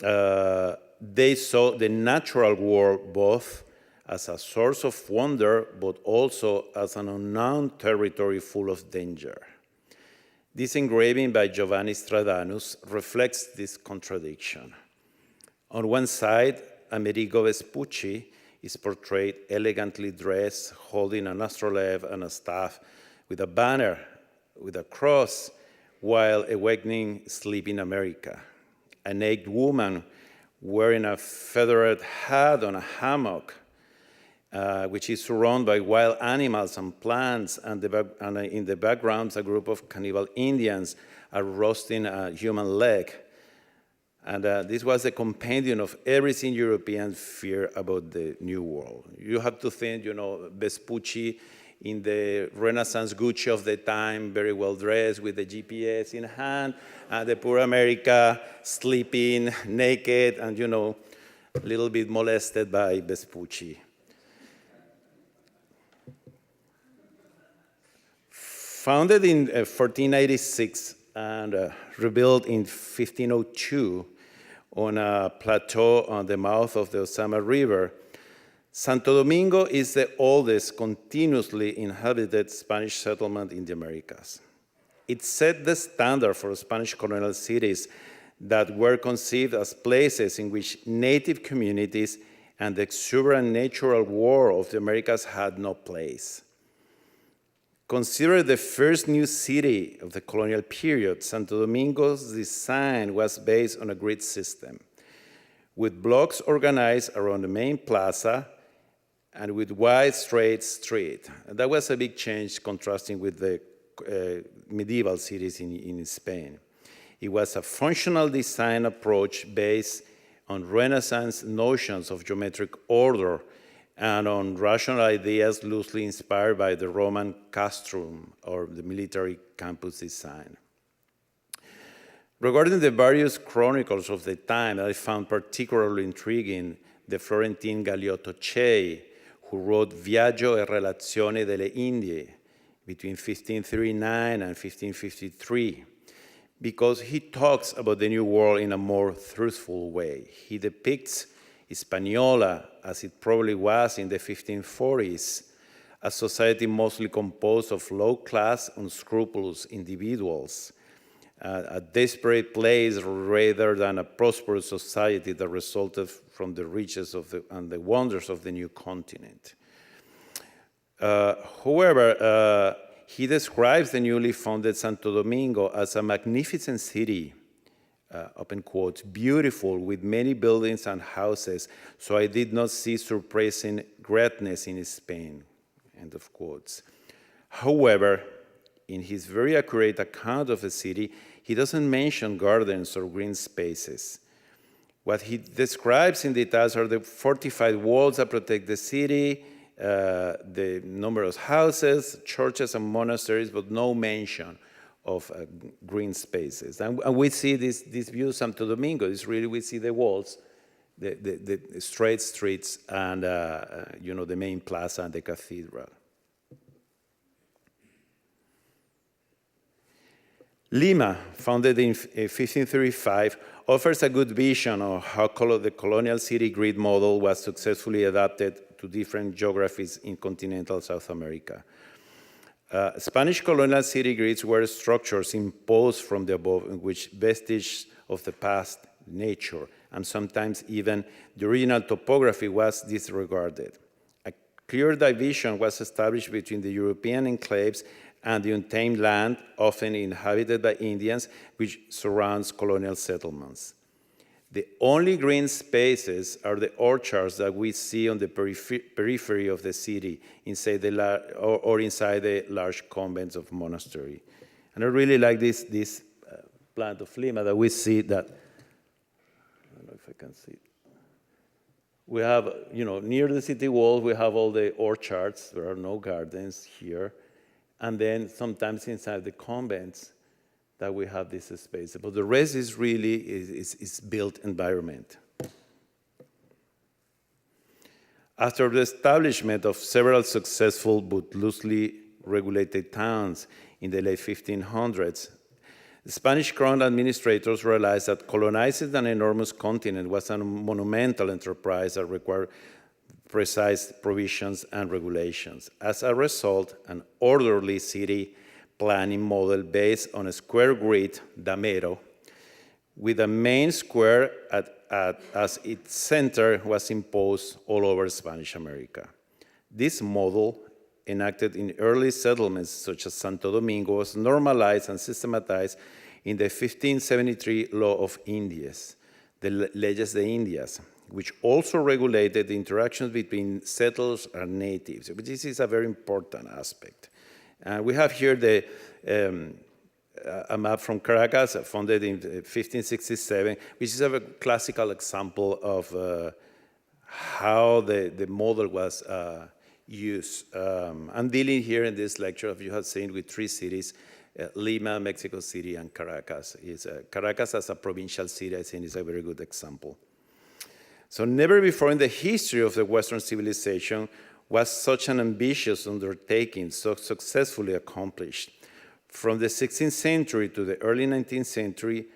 they saw the natural world both as a source of wonder, but also as an unknown territory full of danger. This engraving by Giovanni Stradanus reflects this contradiction. On one side, Amerigo Vespucci is portrayed elegantly dressed, holding an astrolabe and a staff with a banner, with a cross, while awakening sleep in America. A naked woman wearing a feathered hat on a hammock, which is surrounded by wild animals and plants, and in the background, a group of cannibal Indians are roasting a human leg. And this was a compendium of everything Europeans fear about the New World. You have to think, Vespucci in the Renaissance Gucci of the time, very well dressed with the GPS in hand, and the poor America sleeping naked and, a little bit molested by Vespucci. Founded in 1486 and rebuilt in 1502 on a plateau on the mouth of the Ozama River, Santo Domingo is the oldest continuously inhabited Spanish settlement in the Americas. It set the standard for Spanish colonial cities that were conceived as places in which native communities and the exuberant natural world of the Americas had no place. Considered the first new city of the colonial period, Santo Domingo's design was based on a grid system, with blocks organized around the main plaza and with wide, straight street. And that was a big change contrasting with the medieval cities in Spain. It was a functional design approach based on Renaissance notions of geometric order and on rational ideas loosely inspired by the Roman castrum or the military campus design. Regarding the various chronicles of the time, I found particularly intriguing the Florentine Galeotto Cei, who wrote Viaggio e Relazione delle Indie between 1539 and 1553, because he talks about the New World in a more truthful way. He depicts Hispaniola, as it probably was in the 1540s, a society mostly composed of low-class, unscrupulous individuals, a desperate place rather than a prosperous society that resulted from the riches and the wonders of the new continent. However, he describes the newly founded Santo Domingo as a magnificent city, open quotes, beautiful with many buildings and houses, so I did not see surprising greatness in Spain, end of quotes. However, in his very accurate account of the city, he doesn't mention gardens or green spaces. What he describes in details are the fortified walls that protect the city, the numerous houses, churches, and monasteries, but no mention of green spaces. And we see this view of Santo Domingo. It's really, we see the walls, the straight streets, and the main plaza and the cathedral. Lima, founded in 1535, offers a good vision of how the colonial city grid model was successfully adapted to different geographies in continental South America. Spanish colonial city grids were structures imposed from the above in which vestiges of the past, nature, and sometimes even the original topography was disregarded. A clear division was established between the European enclaves and the untamed land, often inhabited by Indians, which surrounds colonial settlements. The only green spaces are the orchards that we see on the periphery of the city, inside inside the large convents of monastery. And I really like this plant of Lima that we see that, I don't know if I can see it. We have, near the city walls, we have all the orchards. There are no gardens here. And then sometimes inside the convents that we have this space. But the rest is really is built environment. After the establishment of several successful but loosely regulated towns in the late 1500s, the Spanish crown administrators realized that colonizing an enormous continent was a monumental enterprise that required precise provisions and regulations. As a result, an orderly city planning model based on a square grid, damero, with a main square as its center was imposed all over Spanish America. This model, enacted in early settlements such as Santo Domingo, was normalized and systematized in the 1573 Law of Indias, the Leyes de Indias, which also regulated the interactions between settlers and natives. This is a very important aspect. We have here a map from Caracas, founded in 1567, which is a classical example of how the model was used. I'm dealing here in this lecture, as you have seen, with three cities, Lima, Mexico City, and Caracas. Caracas as a provincial city, I think, is a very good example. So never before in the history of the Western civilization was such an ambitious undertaking so successfully accomplished. From the 16th century to the early 19th century,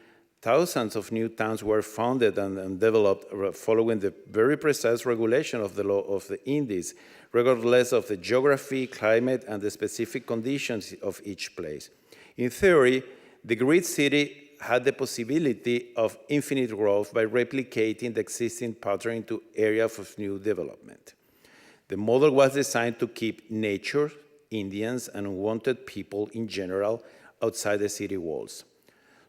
thousands of new towns were founded and developed following the very precise regulation of the law of the Indies, regardless of the geography, climate, and the specific conditions of each place. In theory, the great city had the possibility of infinite growth by replicating the existing pattern into areas of new development. The model was designed to keep nature, Indians, and unwanted people in general outside the city walls.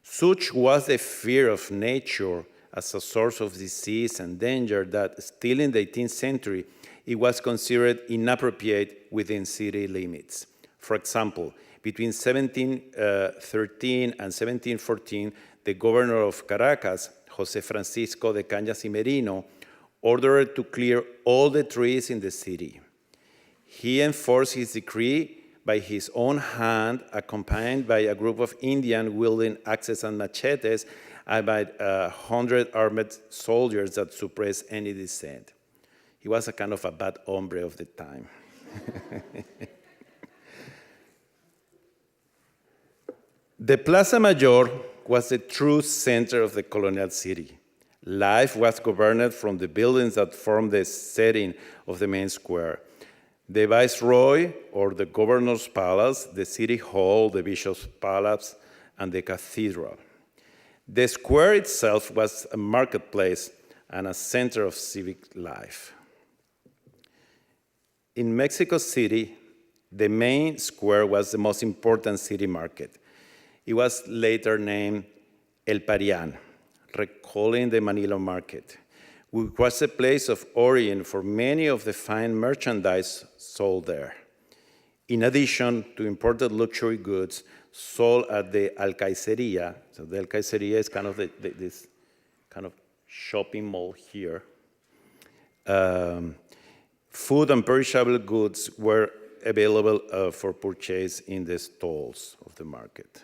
Such was the fear of nature as a source of disease and danger that still in the 18th century, it was considered inappropriate within city limits. For example, between 1713 and 1714, the governor of Caracas, José Francisco de Cañas y Merino, ordered to clear all the trees in the city. He enforced his decree by his own hand, accompanied by a group of Indians wielding axes and machetes, and by 100 armed soldiers that suppressed any dissent. He was a kind of a bad hombre of the time. The Plaza Major was the true center of the colonial city. Life was governed from the buildings that formed the setting of the main square. The Viceroy, or the Governor's Palace, the City Hall, the Bishop's Palace, and the Cathedral. The square itself was a marketplace and a center of civic life. In Mexico City, the main square was the most important city market. It was later named El Parian, recalling the Manila market, which was a place of origin for many of the fine merchandise sold there. In addition to imported luxury goods sold at the Alcaiceria, so the Alcaiceria is kind of this kind of shopping mall here. Food and perishable goods were available for purchase in the stalls of the market.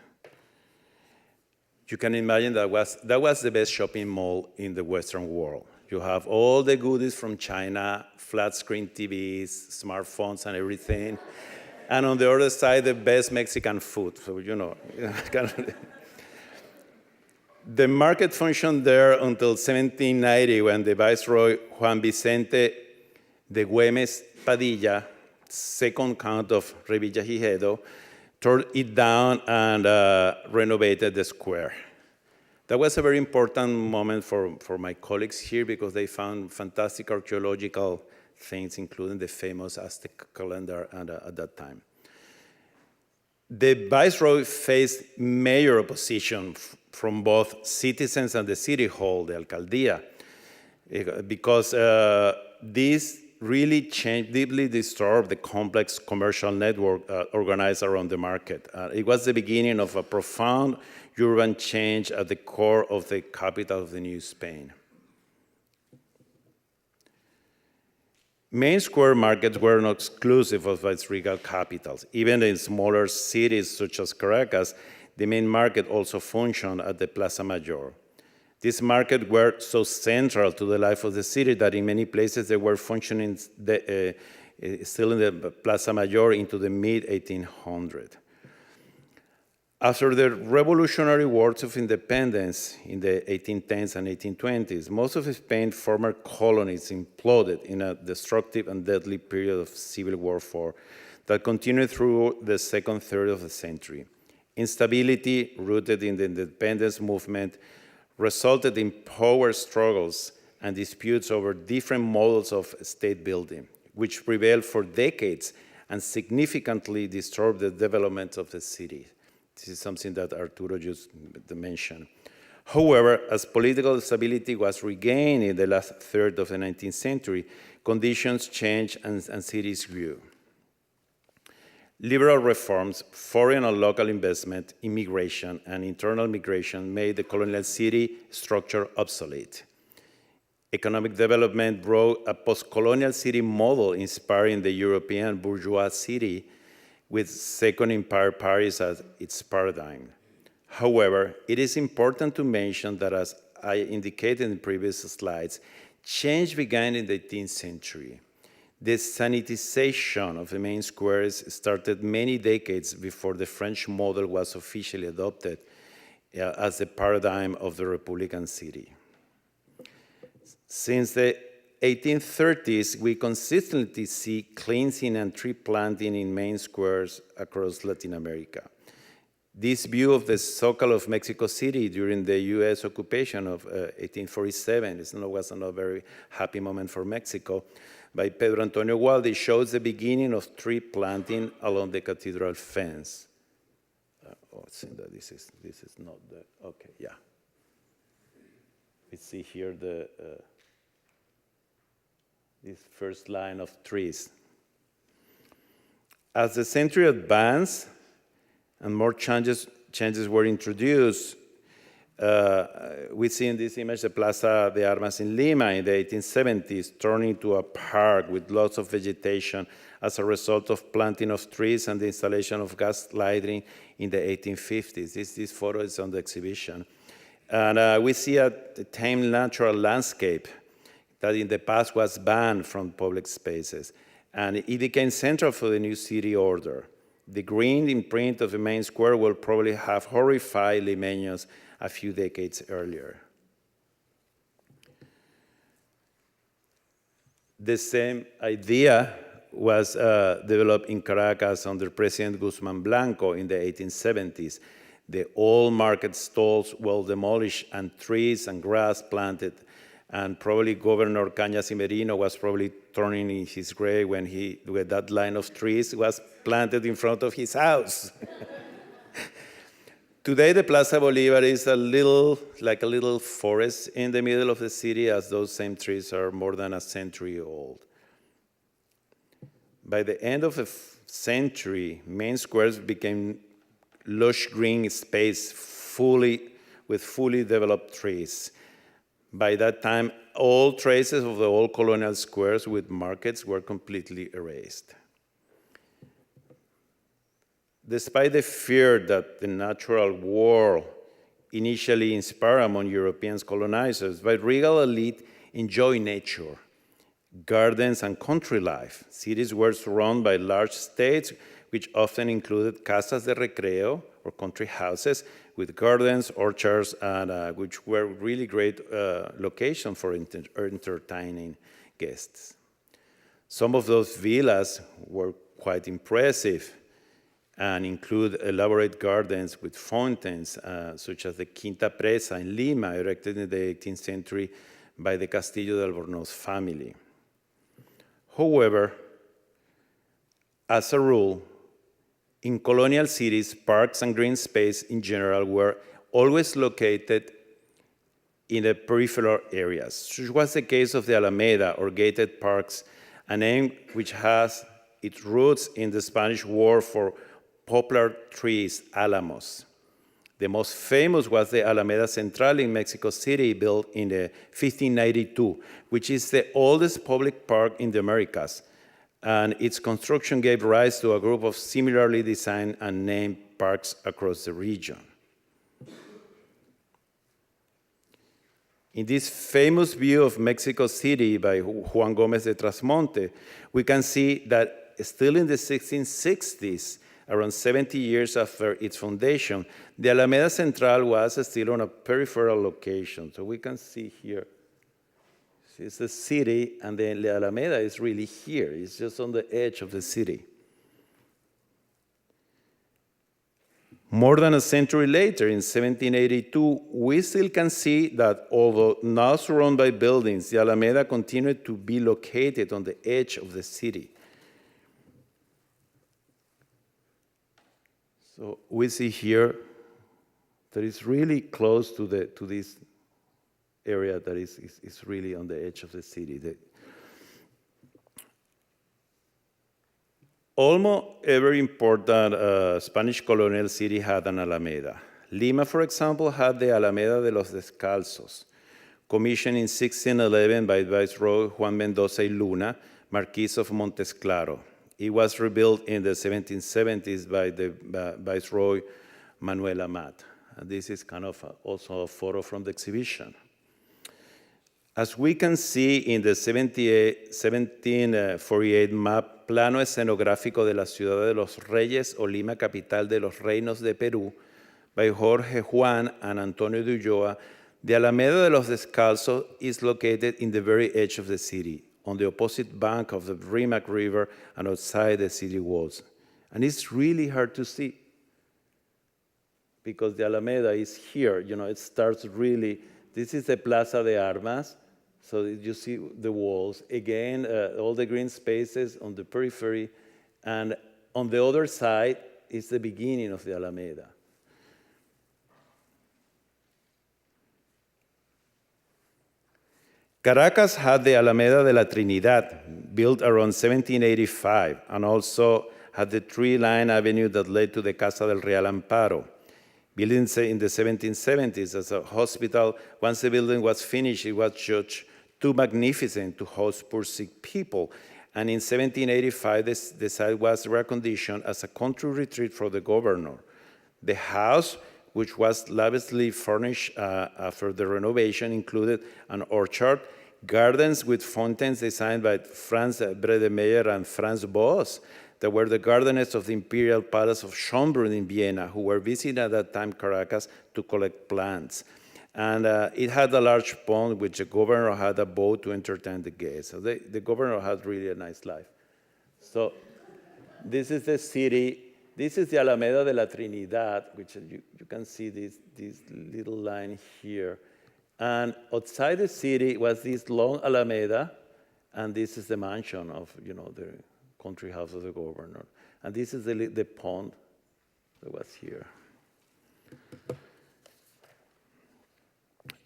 You can imagine that was the best shopping mall in the Western world. You have all the goodies from China, flat screen TVs, smartphones, and everything. And on the other side, the best Mexican food. So, the market functioned there until 1790, when the Viceroy Juan Vicente de Güemes Padilla, second Count of Revillagigedo, tore it down and renovated the square. That was a very important moment for my colleagues here, because they found fantastic archaeological things, including the famous Aztec calendar at that time. The viceroy faced major opposition from both citizens and the city hall, the alcaldía, because this really deeply disturbed the complex commercial network organized around the market. It was the beginning of a profound urban change at the core of the capital of the New Spain. Main square markets were not exclusive of viceregal capitals. Even in smaller cities such as Caracas, the main market also functioned at the Plaza Majore. These markets were so central to the life of the city that in many places they were functioning still in the Plaza Majore into the mid-1800s. After the revolutionary wars of independence in the 1810s and 1820s, most of Spain's former colonies imploded in a destructive and deadly period of civil warfare that continued through the second third of the century. Instability rooted in the independence movement resulted in power struggles and disputes over different models of state building, which prevailed for decades and significantly disturbed the development of the city. This is something that Arturo just mentioned. However, as political stability was regained in the last third of the 19th century, conditions changed and cities grew. Liberal reforms, foreign and local investment, immigration, and internal migration made the colonial city structure obsolete. Economic development brought a post-colonial city model inspiring the European bourgeois city, with Second Empire Paris as its paradigm. However, it is important to mention that, as I indicated in previous slides, change began in the 18th century. The sanitization of the main squares started many decades before the French model was officially adopted as the paradigm of the Republican city. Since the 1830s, we consistently see cleansing and tree planting in main squares across Latin America. This view of the Zócalo of Mexico City during the US occupation of 1847 was not a very happy moment for Mexico, by Pedro Antonio Walde shows the beginning of tree planting along the cathedral fence. It seems that this is not the, okay, yeah. We see here this first line of trees. As the century advanced and more changes were introduced, we see in this image the Plaza de Armas in Lima in the 1870s turning into a park with lots of vegetation as a result of planting of trees and the installation of gas lighting in the 1850s. This photo is on the exhibition. And we see a tame natural landscape that in the past was banned from public spaces. And it became central for the new city order. The green imprint of the main square will probably have horrified Limeños a few decades earlier. The same idea was developed in Caracas under President Guzmán Blanco in the 1870s. The old market stalls were demolished and trees and grass planted, and probably Governor Cañas y Merino was probably turning in his grave when that line of trees was planted in front of his house. Today, the Plaza Bolívar is like a little forest in the middle of the city, as those same trees are more than a century old. By the end of the century, main squares became lush green space with fully developed trees. By that time, all traces of the old colonial squares with markets were completely erased. Despite the fear that the natural world initially inspired among European colonizers, the regal elite enjoyed nature, gardens, and country life. Cities were surrounded by large estates, which often included casas de recreo, or country houses, with gardens, orchards, and which were really great locations for entertaining guests. Some of those villas were quite impressive and include elaborate gardens with fountains, such as the Quinta Presa in Lima, erected in the 18th century by the Castillo de Albornoz family. However, as a rule, In colonial cities, parks and green space in general were always located in the peripheral areas, which was the case of the Alameda or gated parks, a name which has its roots in the Spanish word for poplar trees, álamos. The most famous was the Alameda Central in Mexico City, built in 1592, which is the oldest public park in the Americas. And its construction gave rise to a group of similarly designed and named parks across the region. In this famous view of Mexico City by Juan Gómez de Trasmonte, we can see that still in the 1660s, around 70 years after its foundation, the Alameda Central was still on a peripheral location. So we can see here, it's the city, and then the Alameda is really here. It's just on the edge of the city. More than a century later, in 1782, we still can see that although now surrounded by buildings, the Alameda continued to be located on the edge of the city. So we see here that it's really close to this area that is really on the edge of the city. Almost every important Spanish colonial city had an Alameda. Lima, for example, had the Alameda de los Descalzos, commissioned in 1611 by Viceroy Juan Mendoza y Luna, Marquis of Montes Claro. It was rebuilt in the 1770s by the Viceroy Manuel Amat. And this is kind of also a photo from the exhibition. As we can see in the 1748 map, Plano Escenográfico de la Ciudad de los Reyes o Lima, capital de los Reinos de Perú, by Jorge Juan and Antonio de Ulloa, the Alameda de los Descalzos is located in the very edge of the city, on the opposite bank of the Rimac River and outside the city walls. And it's really hard to see because the Alameda is here. You know, it starts really, this is the Plaza de Armas. So you see the walls. Again, all the green spaces on the periphery. And on the other side is the beginning of the Alameda. Caracas had the Alameda de la Trinidad, built around 1785, and also had the tree-lined avenue that led to the Casa del Real Amparo. Built in the 1770s as a hospital, once the building was finished, it was judged too magnificent to host poor sick people. And in 1785, the site was reconditioned as a country retreat for the governor. The house, which was lavishly furnished after the renovation, included an orchard, gardens with fountains designed by Franz Bredemeyer and Franz Boas, that were the gardeners of the Imperial Palace of Schönbrunn in Vienna, who were visiting at that time Caracas to collect plants. And it had a large pond, which the governor had a boat to entertain the guests. So the governor had really a nice life. So this is the city. This is the Alameda de la Trinidad, which you can see this little line here. And outside the city was this long Alameda, and this is the mansion of, the country house of the governor. And this is the pond that was here.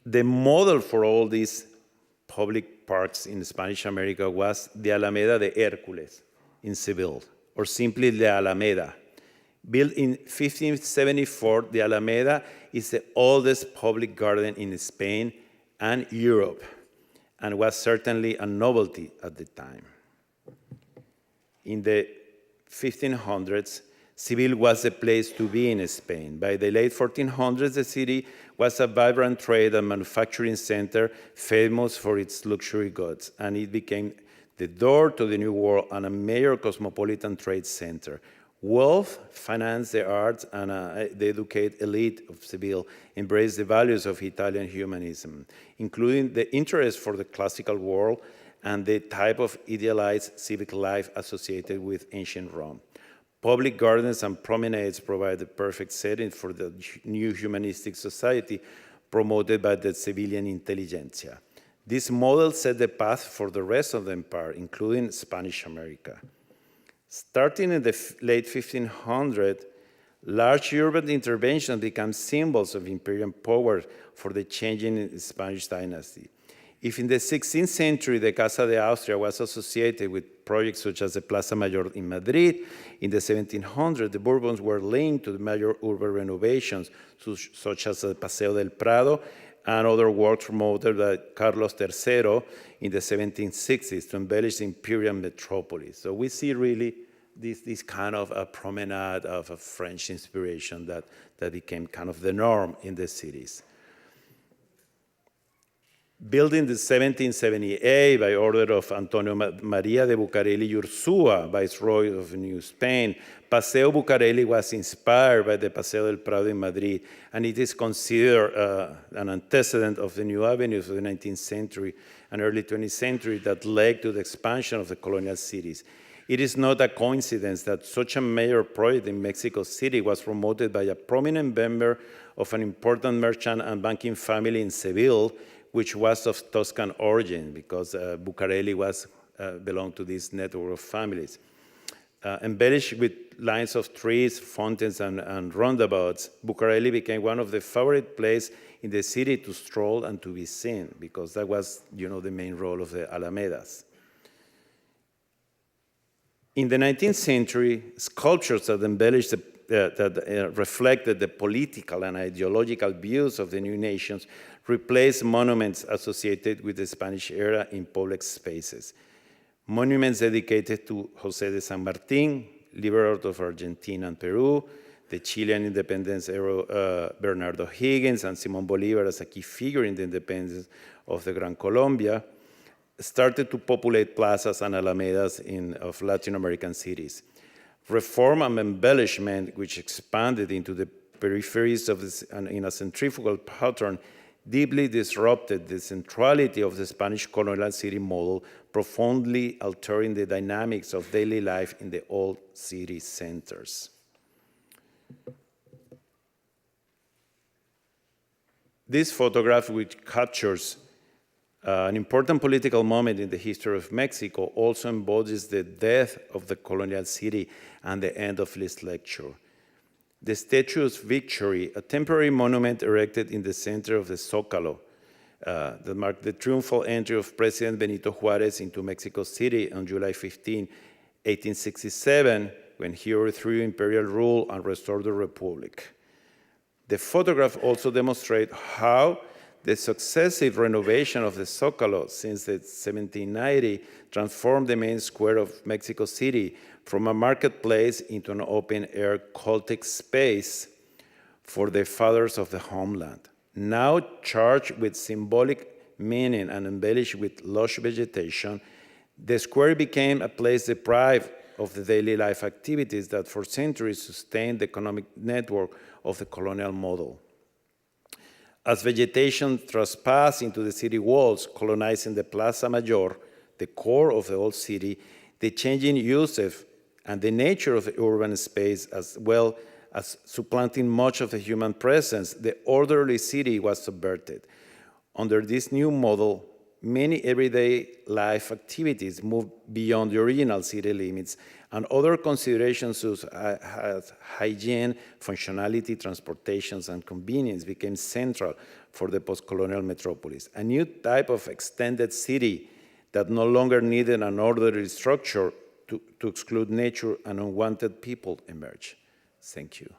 The model for all these public parks in Spanish America was the Alameda de Hércules in Seville, or simply the Alameda. Built in 1574, the Alameda is the oldest public garden in Spain and Europe, and was certainly a novelty at the time. In the 1500s, Seville was the place to be in Spain. By the late 1400s, the city was a vibrant trade and manufacturing center famous for its luxury goods, and it became the door to the New World and a major cosmopolitan trade center. Wealth, finance, the arts, and the educated elite of Seville embraced the values of Italian humanism, including the interest for the classical world and the type of idealized civic life associated with ancient Rome. Public gardens and promenades provide the perfect setting for the new humanistic society promoted by the civilian intelligentsia. This model set the path for the rest of the empire, including Spanish America. Starting in the late 1500s, large urban interventions became symbols of imperial power for the changing Spanish dynasty. If in the 16th century the Casa de Austria was associated with projects such as the Plaza Major in Madrid, in the 1700s the Bourbons were linked to the major urban renovations such as the Paseo del Prado and other works promoted by Carlos III in the 1760s to embellish the imperial metropolis. So we see really this kind of a promenade of a French inspiration that became kind of the norm in the cities. Built in 1778 by order of Antonio María de Bucareli y Ursúa, Viceroy of New Spain, Paseo Bucareli was inspired by the Paseo del Prado in Madrid, and it is considered an antecedent of the new avenues of the 19th century and early 20th century that led to the expansion of the colonial cities. It is not a coincidence that such a major project in Mexico City was promoted by a prominent member of an important merchant and banking family in Seville, which was of Tuscan origin, because Bucareli belonged to this network of families. Embellished with lines of trees, fountains, and roundabouts, Bucareli became one of the favorite places in the city to stroll and to be seen, because that was, the main role of the Alamedas. In the 19th century, sculptures that embellished reflected the political and ideological views of the new nations replaced monuments associated with the Spanish era in public spaces. Monuments dedicated to José de San Martín, liberator of Argentina and Peru, the Chilean independence hero Bernardo Higgins, and Simón Bolívar as a key figure in the independence of the Gran Colombia, started to populate plazas and alamedas of Latin American cities. Reform and embellishment, which expanded into the peripheries of this, and in a centrifugal pattern, deeply disrupted the centrality of the Spanish colonial city model, profoundly altering the dynamics of daily life in the old city centers. This photograph, which captures an important political moment in the history of Mexico, also embodies the death of the colonial city and the end of this lecture. The Statue of Victory, a temporary monument erected in the center of the Zócalo that marked the triumphal entry of President Benito Juárez into Mexico City on July 15, 1867, when he overthrew imperial rule and restored the Republic. The photograph also demonstrates how the successive renovation of the Zócalo since 1790 transformed the main square of Mexico City from a marketplace into an open-air cultic space for the fathers of the homeland. Now charged with symbolic meaning and embellished with lush vegetation, the square became a place deprived of the daily life activities that for centuries sustained the economic network of the colonial model. As vegetation trespassed into the city walls, colonizing the Plaza Major, the core of the old city, the changing uses and the nature of the urban space, as well as supplanting much of the human presence, the orderly city was subverted. Under this new model, many everyday life activities moved beyond the original city limits, and other considerations such as hygiene, functionality, transportations, and convenience became central for the post-colonial metropolis. A new type of extended city that no longer needed an orderly structure to exclude nature and unwanted people emerged. Thank you.